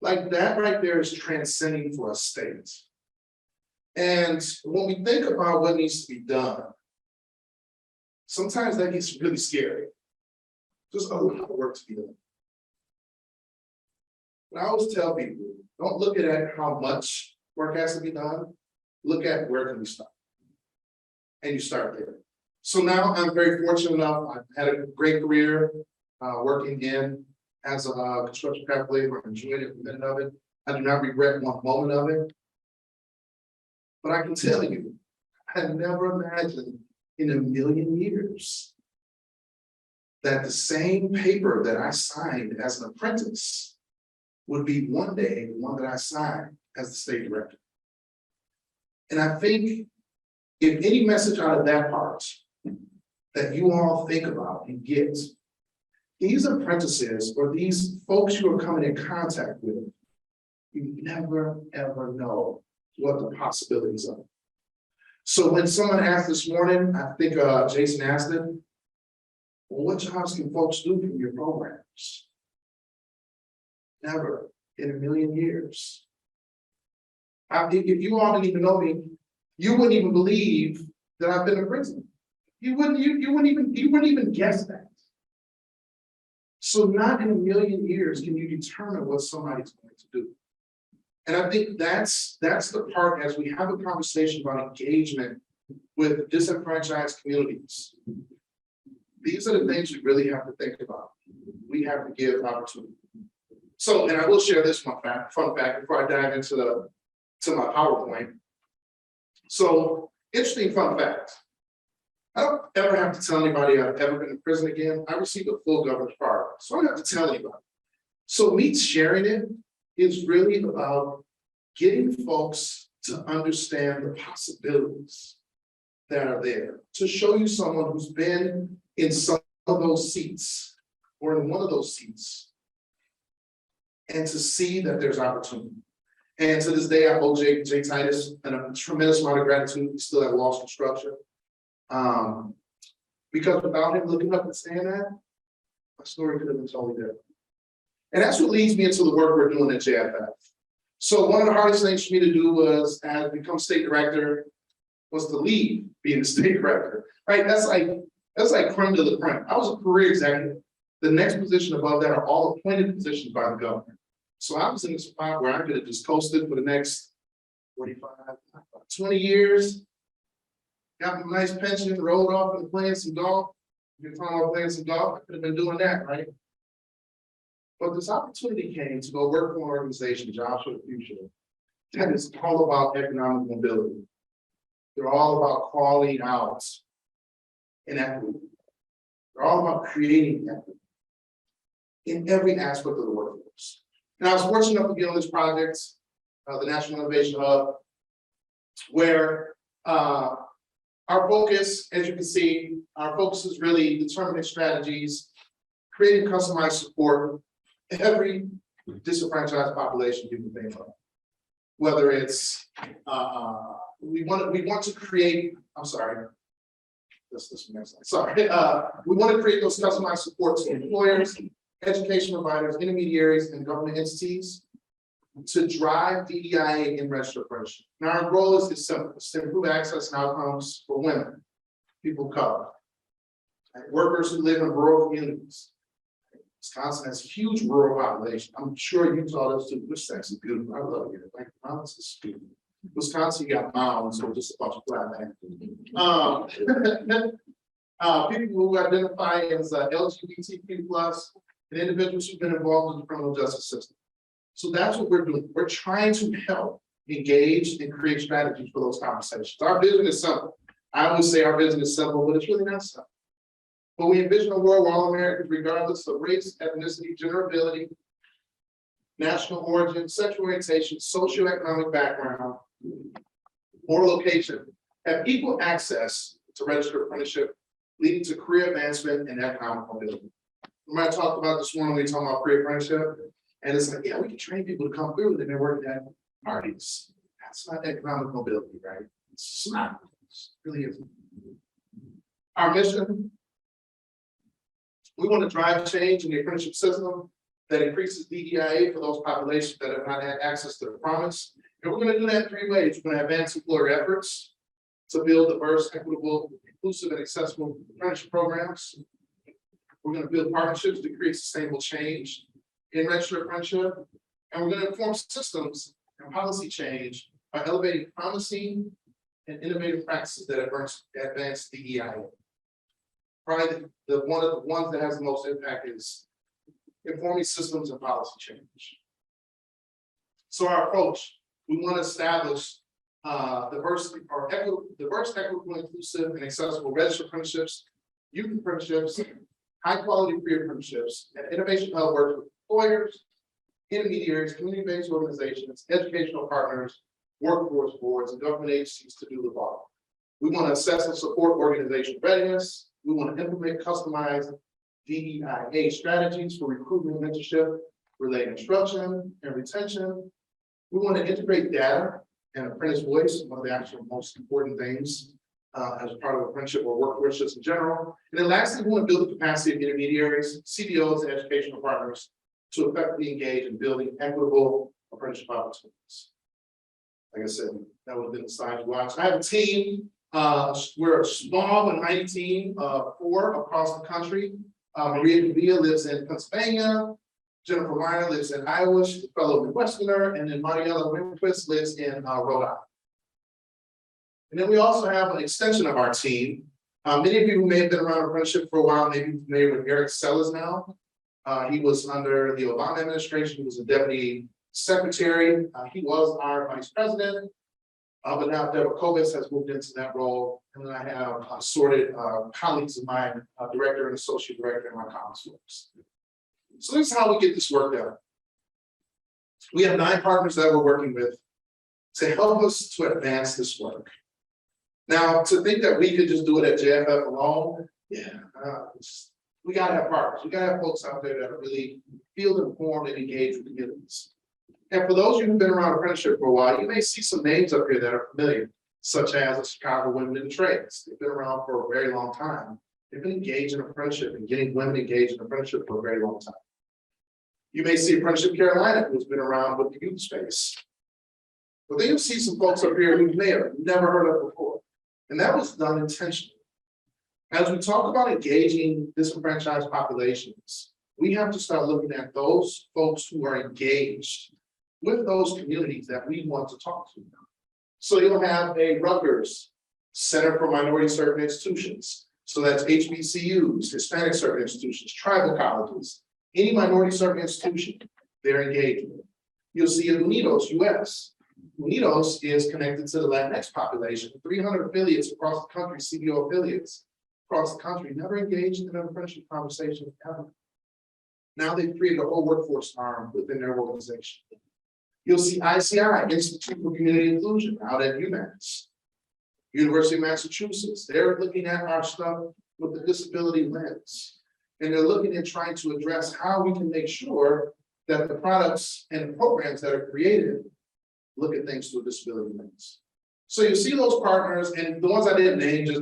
like that right there is transcending for a state. And when we think about what needs to be done, sometimes that gets really scary. Just a lot of work to be done. But I always tell people, don't look at how much work has to be done. Look at where can we start. And you start there. So now I'm very fortunate enough. I've had a great career working as a construction craft labor. I enjoyed every minute of it. I do not regret one moment of it. But I can tell you, I never imagined in a million years that the same paper that I signed as an apprentice would be one day the one that I signed as the state director. And I think if any message out of that part that you all think about and get, these apprentices or these folks you are coming in contact with, you never ever know what the possibilities are. So when someone asked this morning, I think Jason asked it, well, what jobs can folks do from your programs? Never in a million years. If you all didn't even know me, you wouldn't even believe that I've been in prison. You wouldn't even guess that. So not in a million years can you determine what somebody's going to do. And I think that's the part as we have a conversation about engagement with disenfranchised communities. These are the things we really have to think about. We have to give opportunity. So, and I will share this fun fact before I dive into my PowerPoint. So, interesting fun fact. I don't ever have to tell anybody I've ever been in prison again. I received a full governor's pardon, so I don't have to tell anybody. So me sharing it is really about getting folks to understand the possibilities that are there, to show you someone who's been in some of those seats or in one of those seats, and to see that there's opportunity. And to this day, I owe Jay Titus a tremendous amount of gratitude. We still have lost construction. Because without him looking up and saying that, my story could have been totally different. And that's what leads me into the work we're doing at JFF. So one of the hardest things for me to do was, as become state director, was to leave being the state director, right? That's like creme de la creme. I was a career executive. The next position above that are all appointed positions by the governor. So I was in a spot where I could have just coasted for the next 45, 20 years, got a nice pension, rolled off and playing some golf. If you're talking about playing some golf, I could have been doing that, right? But this opportunity came to go work for an organization, Jobs for the Future, that is all about economic mobility. They're all about calling out inequity. They're all about creating equity in every aspect of the workforce. And I was fortunate enough to be on this project, the National Innovation Hub, where our focus, as you can see, our focus is really determining strategies, creating customized support, every disenfranchised population you can think of. Whether it's, we want to create, I'm sorry, this next slide, sorry. We want to create those customized supports to employers, education providers, intermediaries, and government entities to drive DEIA in registered apprenticeship. Now our goal is simple: it's to improve access and outcomes for women, people of color, and workers who live in rural communities. Wisconsin has a huge rural population. I'm sure Utah does too. Wisconsin is beautiful. I love it. Like mountains is beautiful. Wisconsin, you got mountains, so just a bunch of flat land. People who identify as LGBTQ plus, and individuals who've been involved in the criminal justice system. So that's what we're doing. We're trying to help engage and create strategies for those conversations. Our vision is simple. I always say our vision is simple, but it's really not simple. But we envision a world where all Americans, regardless of race, ethnicity, gender ability, national origin, sexual orientation, socioeconomic background, or location, have equal access to registered apprenticeship, leading to career advancement and economic mobility. Remember I talked about this morning when we talked about career apprenticeship, and it's like, yeah, we can train people to come through and they're working at parties. That's not economic mobility, right? It's not. It really isn't. Our mission, we want to drive change in the apprenticeship system that increases DEIA for those populations that have not had access to the promise. And we're going to do that in 3 ways. We're going to advance employer efforts to build diverse, equitable, inclusive, and accessible apprenticeship programs. We're going to build partnerships to create sustainable change in registered apprenticeship. And we're going to inform systems and policy change by elevating promising and innovative practices that advance DEIA. Probably one of the ones that has the most impact is informing systems and policy change. So our approach, we want to establish diverse, equitable, inclusive, and accessible registered apprenticeships, youth apprenticeships, high quality career apprenticeships, and innovation hub works with employers, intermediaries, community-based organizations, educational partners, workforce boards, and government agencies to do the following. We want to assess and support organizational readiness. We want to implement customized DEIA strategies for recruitment, mentorship, related instruction, and retention. We want to integrate data and apprentice voice, one of the actual most important things as part of apprenticeship or workforce just in general. And then lastly, we want to build the capacity of intermediaries, CBOs, and educational partners to effectively engage in building equitable apprenticeship opportunities. Like I said, that would have been the slide to watch. I have a team. We're a small and mighty team of 4 across the country. Maria Davila lives in Pennsylvania. Jennifer Meyer lives in Iowa. She's a fellow Midwesterner. And then Mariella Winquist lives in Rhode Island. And then we also have an extension of our team. Many of you who may have been around apprenticeship for a while may be familiar with Eric Sellers now. He was under the Obama administration. He was a deputy secretary. He was our vice president. But now Deborah Kovis has moved into that role. And then I have assorted colleagues of mine, director and associate director in my commerce folks. So this is how we get this work done. We have 9 partners that we're working with to help us to advance this work. Now, to think that we could just do it at JFF alone, we gotta have partners. We gotta have folks out there that are really field informed and engaged with communities. And for those of you who've been around apprenticeship for a while, you may see some names up here that are familiar, such as the Chicago Women in Trades. They've been around for a very long time. They've been engaged in apprenticeship and getting women engaged in apprenticeship for a very long time. You may see Apprenticeship Carolina, who's been around with the youth space. But then you'll see some folks up here who may have never heard of before. And that was done intentionally. As we talk about engaging disenfranchised populations, we have to start looking at those folks who are engaged with those communities that we want to talk to. So you'll have a Rutgers Center for Minority Serving Institutions. So that's HBCUs, Hispanic serving institutions, tribal colleges, any minority serving institution they're engaged with. You'll see UNIDOS US. UNIDOS is connected to the Latinx population, 300 affiliates across the country, CBO affiliates across the country, never engaged in an apprenticeship conversation ever. Now they've created a whole workforce arm within their organization. You'll see ICI, Institute for Community Inclusion, out at UMass. University of Massachusetts, they're looking at our stuff with the disability lens. And they're looking at trying to address how we can make sure that the products and programs that are created look at things through a disability lens. So you see those partners, and the ones I didn't name, just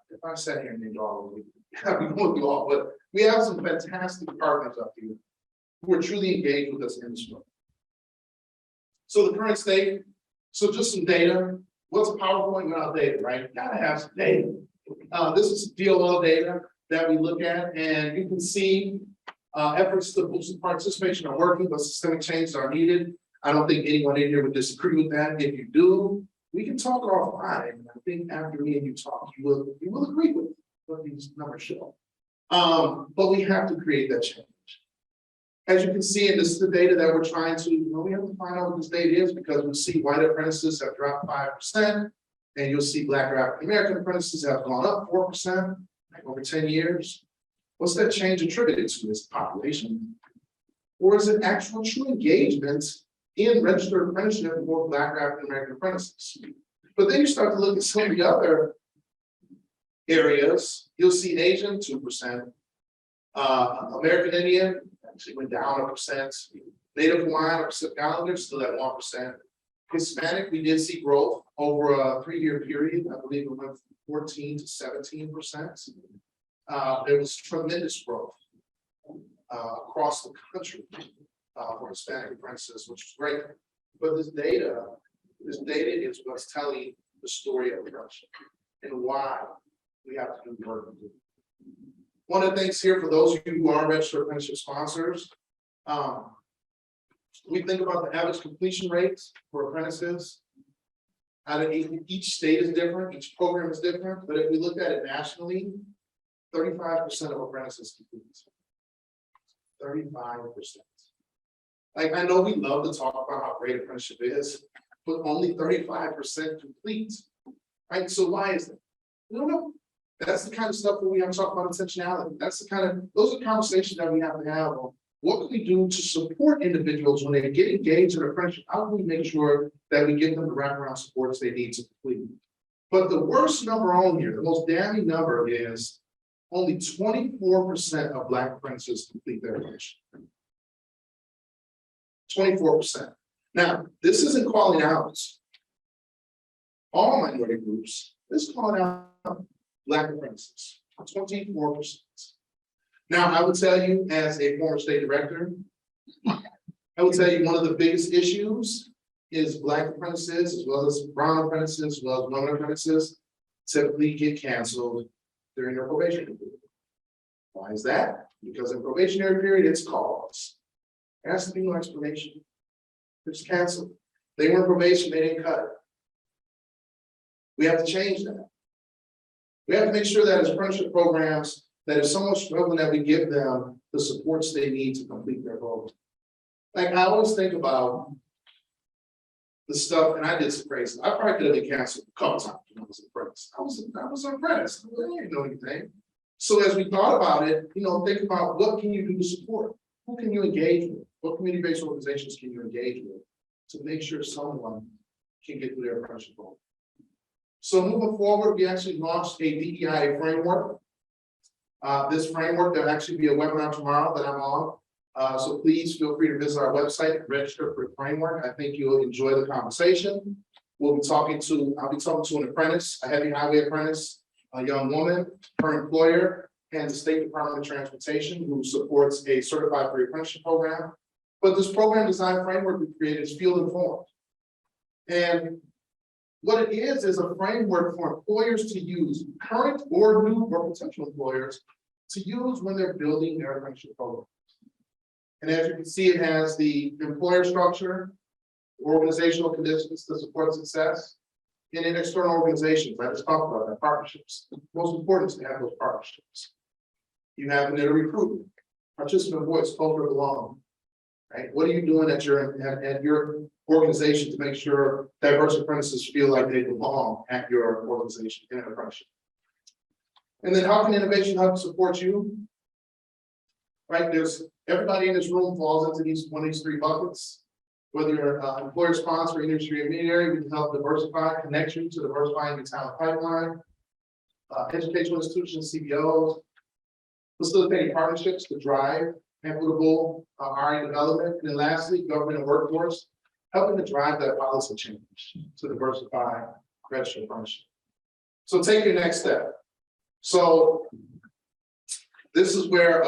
if I sat here and named all of them, I'd be going through all, but we have some fantastic partners up here who are truly engaged with us in this work. So the current state, so just some data. What's a PowerPoint without data, right? You gotta have some data. This is DOL data that we look at, and you can see efforts to boost participation are working, but systemic changes are needed. I don't think anyone in here would disagree with that. If you do, we can talk offline. I think after me and you talk, you will agree with what these numbers show. But we have to create that change. As you can see, and this is the data that we're trying to, we have to find out what this data is because we see white apprentices have dropped 5%, and you'll see Black or African American apprentices have gone up 4% over 10 years. What's that change attributed to? Is population? Or is it actual true engagement in registered apprenticeship for Black or African American apprentices? But then you start to look at some of the other areas. You'll see Asian 2%, American Indian actually went down 1%, Native Hawaiian or Pacific Islanders still at 1%. Hispanic, we did see growth over a 3-year period. I believe it went from 14 to 17%. There was tremendous growth across the country for Hispanic apprentices, which is great. But this data is what's telling the story of apprenticeship and why we have to do work. One of the things here for those of you who are registered apprenticeship sponsors, we think about the average completion rates for apprentices. Each state is different, each program is different, but if we look at it nationally, 35% of apprentices complete. 35%. Like, I know we love to talk about how great apprenticeship is, but only 35% complete. Right? So why is that? We don't know. That's the kind of stuff that we have to talk about intentionality. That's the kind of, those are conversations that we have to have on what can we do to support individuals when they get engaged in apprenticeship. How can we make sure that we give them the wraparound supports they need to complete? But the worst number on here, the most damning number is only 24% of Black apprentices complete their apprenticeship. 24%. Now, this isn't calling out all minority groups. This is calling out Black apprentices, 24%. Now, I would tell you, as a former state director, I would tell you one of the biggest issues is Black apprentices, as well as brown apprentices, as well as women apprentices, typically get canceled during their probationary period. Why is that? Because in probationary period, it's cause. There has to be no explanation. It's canceled. They were in probation, they didn't cut it. We have to change that. We have to make sure that as apprenticeship programs, that if someone's struggling, that we give them the supports they need to complete their goals. Like, I always think about the stuff, and I did some crazy. I probably could have been canceled a couple times when I was an apprentice. I was an apprentice. I didn't know anything. So as we thought about it, think about what can you do to support? Who can you engage with? What community-based organizations can you engage with to make sure someone can get through their apprenticeship goal? So moving forward, we actually launched a DEI framework. This framework, there'll actually be a webinar tomorrow that I'm on. So please feel free to visit our website, register for the framework. I think you'll enjoy the conversation. I'll be talking to an apprentice, a heavy highway apprentice, a young woman, her employer, and the State Department of Transportation, who supports a certified pre-apprenticeship program. But this program design framework we created is field informed. And what it is a framework for employers to use, current or new or potential employers, to use when they're building their apprenticeship program. And as you can see, it has the employer structure, organizational conditions to support success, and in external organizations. I just talked about that, partnerships. Most important is to have those partnerships. You have in there recruitment, participant voice, culture of belonging. Right? What are you doing at your organization to make sure diverse apprentices feel like they belong at your organization in an apprenticeship? And then how can innovation help support you? Right, there's everybody in this room falls into one of these 3 buckets. Whether you're employer sponsor, industry intermediary, we can help diversify, connect you to diversifying your talent pipeline. Educational institutions, CBOs, facilitating partnerships to drive equitable hiring development. And then lastly, government and workforce, helping to drive that policy change to diversify registered apprenticeship. So take your next step. So this is where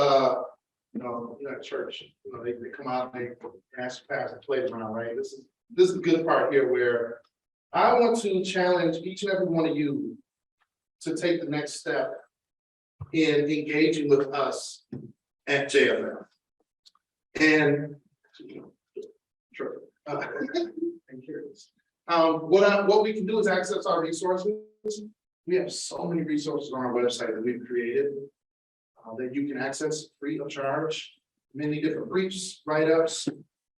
at church, they come out and they ask pastor to play around, right? This is the good part here where I want to challenge each and every one of you to take the next step in engaging with us at JFF. And sure. I'm curious. What we can do is access our resources. We have so many resources on our website that we've created that you can access free of charge. Many different briefs, write-ups,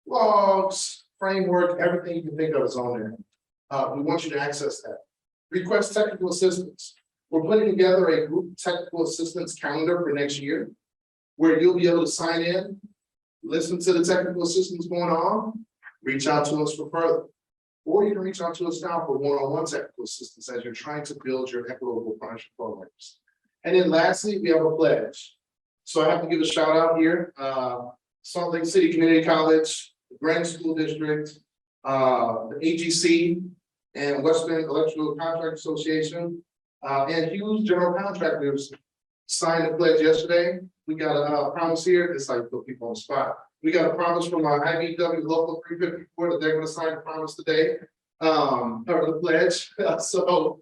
logs, framework, everything you can think of is on there. We want you to access that. Request technical assistance. We're putting together a group technical assistance calendar for next year, where you'll be able to sign in, listen to the technical assistance going on, reach out to us for further. Or you can reach out to us now for one-on-one technical assistance as you're trying to build your equitable partnership programs. And then lastly, we have a pledge. So I have to give a shout out here, Salt Lake City Community College, the Grand School District, the AGC, and Western Electrical Contract Association, and Hughes General Contractors signed the pledge yesterday. We got a promise here. It's like put people on the spot. We got a promise from our IBW Local 354 that they're going to sign the promise today, or the pledge. So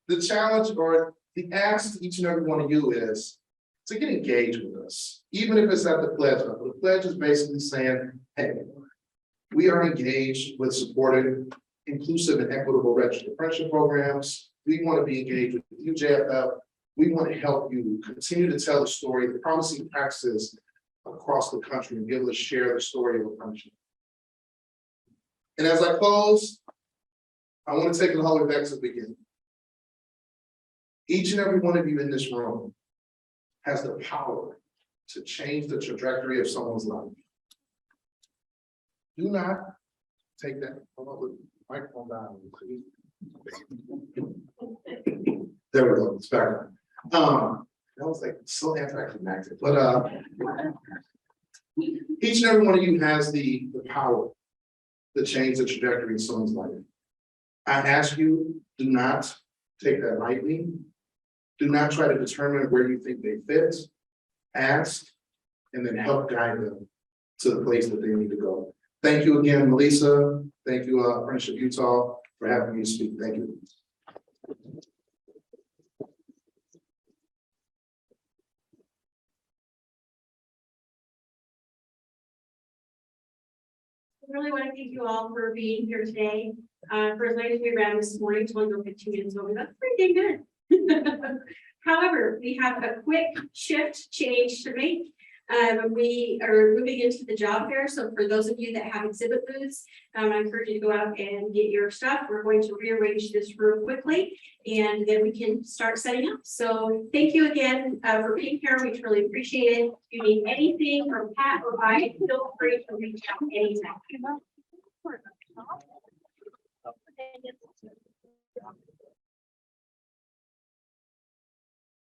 the challenge or the ask to each and every one of you is to get engaged with us, even if it's at the pledge level. The pledge is basically saying, hey, we are engaged with supporting inclusive and equitable registered apprenticeship programs. We want to be engaged with you, JFF. We want to help you continue to tell the story, the promising practices across the country, and be able to share the story of apprenticeship. And as I close, I want to take it all the way back to the beginning. Each and every one of you in this room has the power to change the trajectory of someone's life. Do not take that. Hold on, with the microphone down. There we go. It's back on. That was like so anticlimactic, but each and every one of you has the power to change the trajectory of someone's life. I ask you, do not take that lightly. Do not try to determine where you think they fit. Ask, and then help guide them to the place that they need to go. Thank you again, Melissa. Thank you, Apprenticeship Utah, for having me speak. Thank you. I really want to thank you all for being here today. For as late as we ran this morning, to only go 15 minutes over, that's pretty dang good. However, we have a quick shift change to make. We are moving into the job fair. So for those of you that have exhibit booths, I encourage you to go out and get your stuff. We're going to rearrange this room quickly, and then we can start setting up. So thank you again for being here. We truly appreciate it. If you need anything from Pat or I, feel free to reach out anytime.